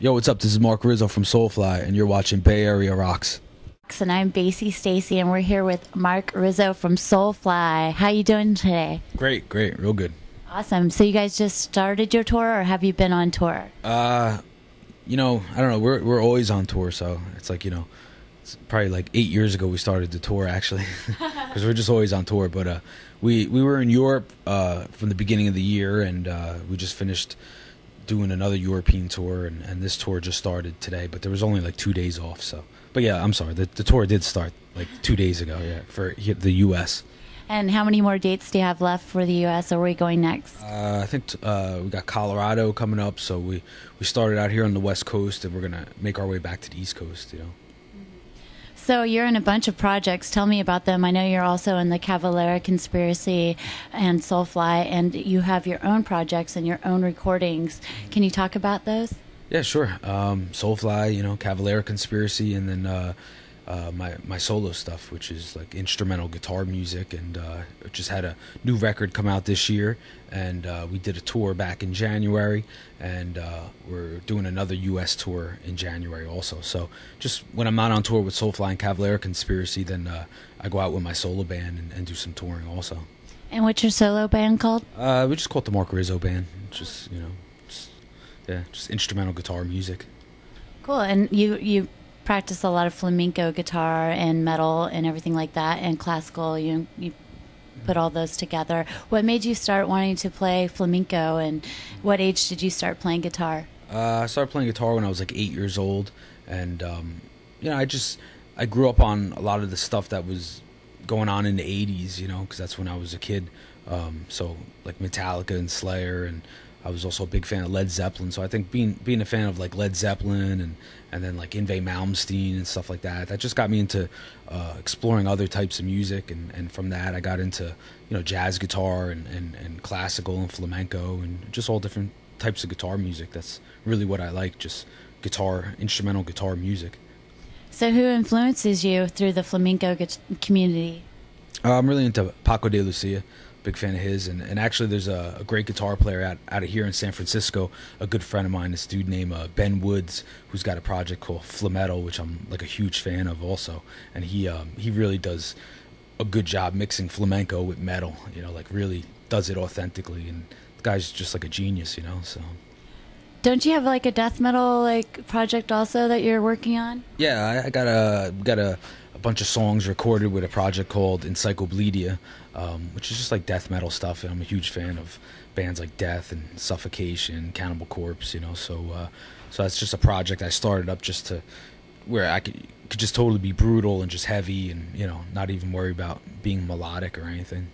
Yo, what's up? This is Marc Rizzo from Soulfly, and you're watching Bay Area Rocks. And I'm Bassy Stacy, and we're here with Marc Rizzo from Soulfly. How you doing today? Great, real good. Awesome. So you guys just started your tour, or have you been on tour? I don't know. We're always on tour, so it's like, it's probably like 8 years ago we started the tour actually, because we're just always on tour. But we were in Europe from the beginning of the year, and we just finished doing another European tour, and this tour just started today. But there was only like 2 days off, so. But yeah, I'm sorry. The tour did start like 2 days ago, yeah, for the U.S. And how many more dates do you have left for the U.S.? Or where are we going next? I think we got Colorado coming up, so we started out here on the West Coast, and we're going to make our way back to the East Coast, So you're in a bunch of projects. Tell me about them. I know you're also in the Cavalera Conspiracy and Soulfly, and you have your own projects and your own recordings. Can you talk about those? Yeah, sure. Soulfly, Cavalera Conspiracy, and then my solo stuff, which is like instrumental guitar music, and just had a new record come out this year, and we did a tour back in January, and we're doing another U.S. tour in January also. So just when I'm not on tour with Soulfly and Cavalera Conspiracy, then I go out with my solo band and do some touring also. And what's your solo band called? We just call it the Marc Rizzo Band. Just instrumental guitar music. Cool. And you practice a lot of flamenco guitar and metal and everything like that, and classical. You put all those together. What made you start wanting to play flamenco, and what age did you start playing guitar? I started playing guitar when I was like 8 years old, and I grew up on a lot of the stuff that was going on in the 80s, because that's when I was a kid. So like Metallica and Slayer, and I was also a big fan of Led Zeppelin. So I think being a fan of like Led Zeppelin and then like Yngwie Malmsteen and stuff like that just got me into exploring other types of music, and from that I got into jazz guitar and classical and flamenco and just all different types of guitar music. That's really what I like, just instrumental guitar music. So who influences you through the flamenco community? I'm really into Paco de Lucia. Big fan of his, and actually there's a great guitar player out of here in San Francisco, a good friend of mine, this dude named Ben Woods, who's got a project called Flametal, which I'm like a huge fan of also, and he really does a good job mixing flamenco with metal, like really does it authentically, and the guy's just like a genius, so. Don't you have like a death metal like project also that you're working on? Yeah, we got a bunch of songs recorded with a project called Encyclopedia, which is just like death metal stuff, and I'm a huge fan of bands like Death and Suffocation, Cannibal Corpse, so that's just a project I started up just to where I could just totally be brutal and just heavy, and not even worry about being melodic or anything.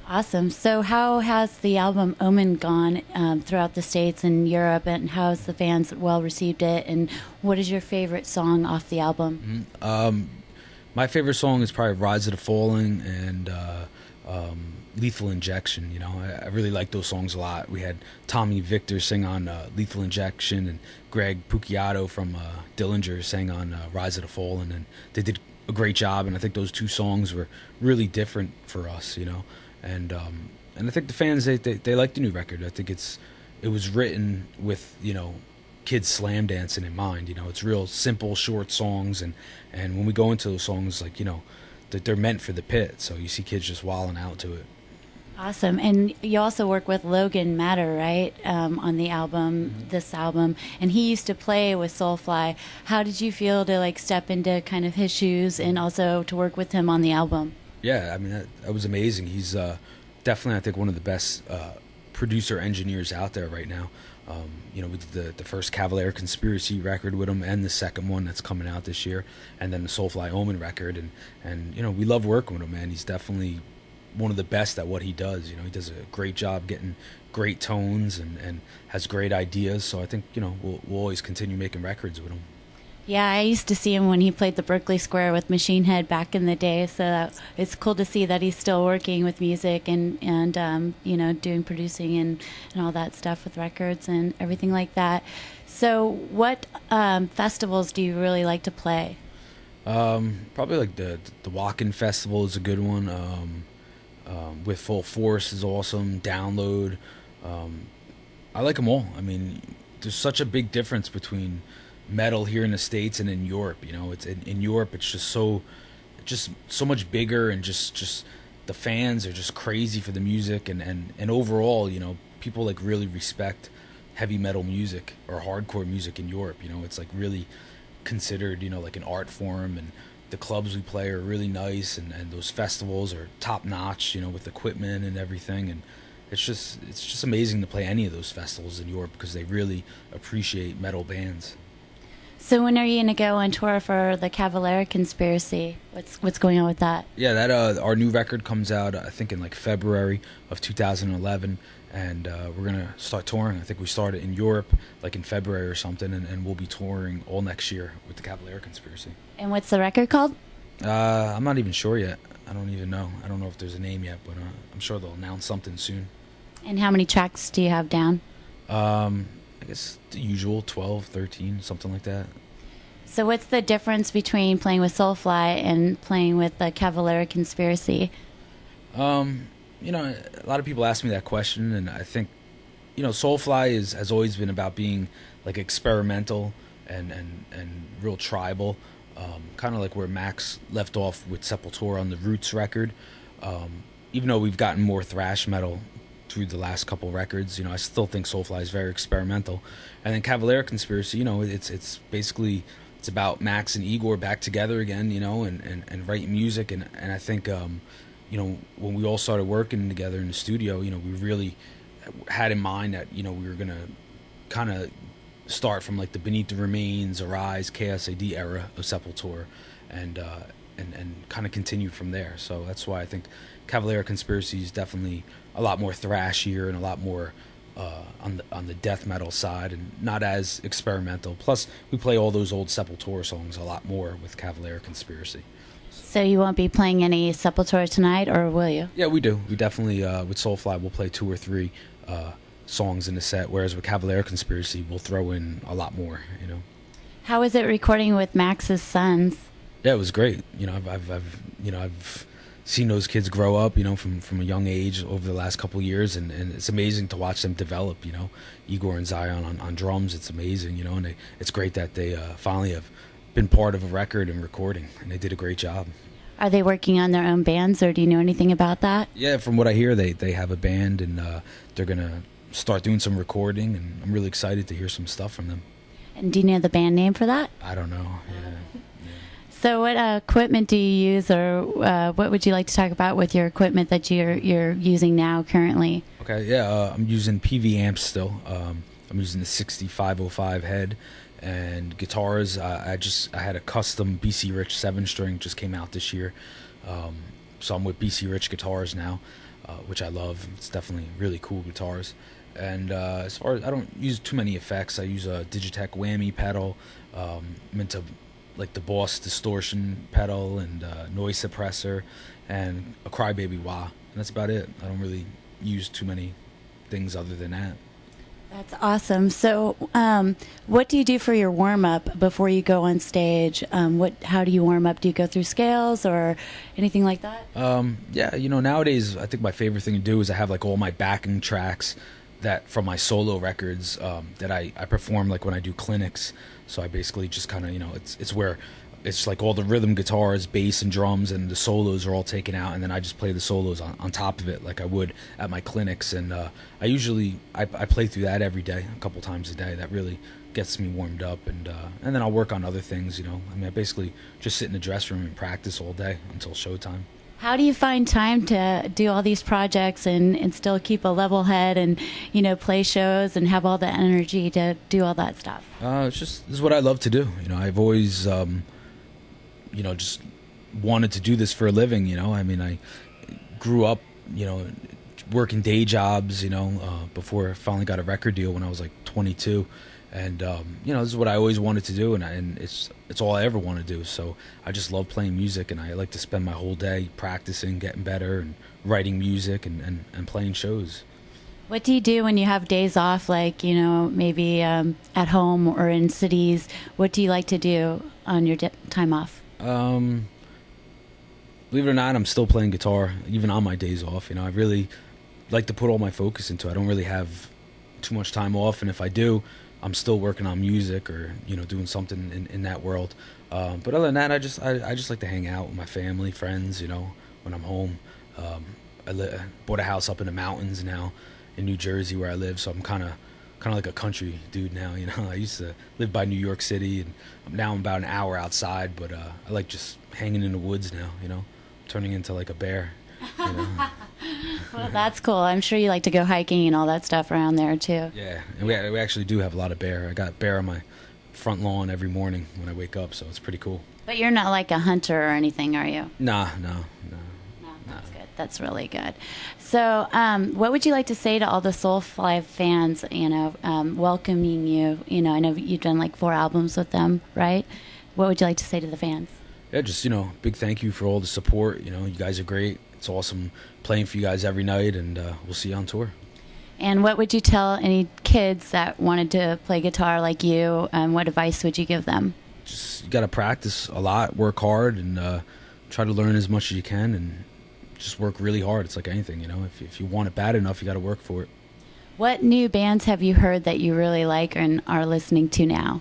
Awesome. So how has the album Omen gone throughout the States and Europe, and how has the fans well received it, and what is your favorite song off the album? My favorite song is probably Rise of the Falling and Lethal Injection. I really like those songs a lot. We had Tommy Victor sing on Lethal Injection, and Greg Puciato from Dillinger sang on Rise of the Fallen, and they did a great job, and I think those two songs were really different for us, and I think the fans, they like the new record. I think it was written with kids slam dancing in mind. It's real simple, short songs, and when we go into those songs, like that they're meant for the pit, so you see kids just wilding out to it. Awesome. And you also work with Logan Matter, right, on the album, this album, and he used to play with Soulfly. How did you feel to like step into kind of his shoes and also to work with him on the album? Yeah, I mean that was amazing. He's definitely, I think, one of the best producer engineers out there right now. We did the first Cavalera Conspiracy record with him, and the second one that's coming out this year, and then the Soulfly Omen record, and we love working with him, man. He's definitely one of the best at what he does. He does a great job getting great tones and has great ideas. So I think we'll always continue making records with him. Yeah, I used to see him when he played the Berkeley Square with Machine Head back in the day. So it's cool to see that he's still working with music and doing producing and all that stuff with records and everything like that. So what festivals do you really like to play? Probably like the Wacken Festival is a good one. With Full Force is awesome. Download. I like them all. I mean, there's such a big difference between metal here in the States and in Europe. You know, it's in Europe, it's just so much bigger, and just the fans are just crazy for the music, and overall, you know, people like really respect heavy metal music or hardcore music in Europe. You know, it's like really considered, you know, like an art form, and the clubs we play are really nice, and those festivals are top notch, you know, with equipment and everything. And it's just amazing to play any of those festivals in Europe because they really appreciate metal bands. So when are you going to go on tour for the Cavalera Conspiracy? What's going on with that? Yeah, that our new record comes out I think in like February of 2011, and we're gonna start touring. I think we started in Europe like in February or something, and we'll be touring all next year with the Cavalera Conspiracy. And what's the record called? I'm not even sure yet. I don't even know. I don't know if there's a name yet, but I'm sure they'll announce something soon. And how many tracks do you have down? I guess the usual 12, 13, something like that. So what's the difference between playing with Soulfly and playing with the Cavalera Conspiracy? You know, a lot of people ask me that question, and I think, you know, Soulfly has always been about being like experimental and real tribal, kind of like where Max left off with Sepultura on the Roots record. Even though we've gotten more thrash metal through the last couple records, you know, I still think Soulfly is very experimental. And then Cavalera Conspiracy, you know, it's basically, it's about Max and Igor back together again, you know, and writing music. And I think, you know, when we all started working together in the studio, you know, we really had in mind that, you know, we were going to kind of start from like the Beneath the Remains, Arise, KSAD era of Sepultura, and kind of continue from there. So that's why I think Cavalera Conspiracy is definitely a lot more thrashier and a lot more on the death metal side, and not as experimental. Plus, we play all those old Sepultura songs a lot more with Cavalera Conspiracy. So you won't be playing any Sepultura tonight, or will you? Yeah, we do. We definitely, with Soulfly, we'll play 2 or 3 songs in the set, whereas with Cavalera Conspiracy, we'll throw in a lot more, you know. How was it recording with Max's sons? Yeah, it was great. You know, I've seen those kids grow up, you know, from a young age over the last couple of years, and it's amazing to watch them develop, you know. Igor and Zion on drums, it's amazing, you know, and it's great that they finally have been part of a record and recording, and they did a great job. Are they working on their own bands, or do you know anything about that? Yeah, from what I hear, they have a band, and they're going to start doing some recording, and I'm really excited to hear some stuff from them. And do you know the band name for that? I don't know, yeah. So what equipment do you use, or what would you like to talk about with your equipment that you're using now currently? Okay, yeah, I'm using PV amps still. I'm using the 6505 head, and guitars. I had a custom BC Rich 7-string, just came out this year. So I'm with BC Rich guitars now, which I love. It's definitely really cool guitars. And as far as, I don't use too many effects. I use a Digitech whammy pedal. I'm into like the Boss distortion pedal and noise suppressor and a Crybaby wah. And that's about it. I don't really use too many things other than that. That's awesome. So what do you do for your warm-up before you go on stage? How do you warm up? Do you go through scales or anything like that? Yeah, you know, nowadays I think my favorite thing to do is I have like all my backing tracks that from my solo records that I perform like when I do clinics. So I basically just kind of, you know, it's where it's like all the rhythm guitars, bass and drums, and the solos are all taken out, and then I just play the solos on top of it like I would at my clinics. And I usually I play through that every day, a couple times a day. That really gets me warmed up, and then I'll work on other things, you know. I mean, I basically just sit in the dressing room and practice all day until showtime. How do you find time to do all these projects and still keep a level head and, you know, play shows and have all the energy to do all that stuff? This is what I love to do. You know, I've always, you know, just wanted to do this for a living, you know. I mean, I grew up, you know, working day jobs, you know, before I finally got a record deal when I was like 22. And, you know, this is what I always wanted to do, and it's all I ever want to do. So I just love playing music, and I like to spend my whole day practicing, getting better, and writing music and playing shows. What do you do when you have days off, like, you know, maybe at home or in cities? What do you like to do on your time off? Believe it or not, I'm still playing guitar, even on my days off. You know, I really like to put all my focus into it. I don't really have too much time off, and if I do, I'm still working on music or doing something in that world. But other than that, I just like to hang out with my family, friends. When I'm home. Bought a house up in the mountains now in New Jersey where I live, so I'm kind of like a country dude now. I used to live by New York City, and I'm about an hour outside, but I like just hanging in the woods now. Turning into like a bear. Well, that's cool. I'm sure you like to go hiking and all that stuff around there too. Yeah, and we actually do have a lot of bear. I got bear on my front lawn every morning when I wake up, so it's pretty cool. But you're not like a hunter or anything, are you? No. That's good. That's really good. So, what would you like to say to all the Soulfly fans? Welcoming you. I know you've done like 4 albums with them, right? What would you like to say to the fans? Yeah, just big thank you for all the support. You guys are great. It's awesome playing for you guys every night, and we'll see you on tour. And what would you tell any kids that wanted to play guitar like you? What advice would you give them? Just you got to practice a lot, work hard, and try to learn as much as you can, and just work really hard. It's like anything, if you want it bad enough, you got to work for it. What new bands have you heard that you really like and are listening to now?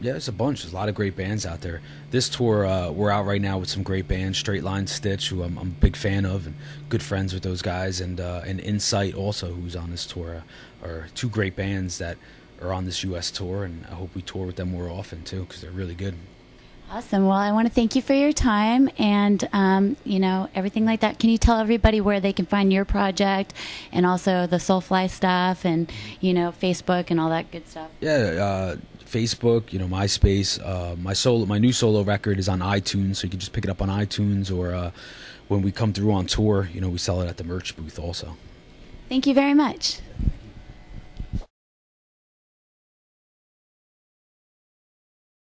Yeah, there's a bunch. There's a lot of great bands out there. This tour, we're out right now with some great bands. Straight Line Stitch, who I'm a big fan of, and good friends with those guys, and Insight also, who's on this tour, are 2 great bands that are on this U.S. tour, and I hope we tour with them more often too, because they're really good. Awesome. Well, I want to thank you for your time and, everything like that. Can you tell everybody where they can find your project and also the Soulfly stuff and, Facebook and all that good stuff? Yeah, Facebook, MySpace. My new solo record is on iTunes, so you can just pick it up on iTunes, or when we come through on tour, we sell it at the merch booth also. Thank you very much.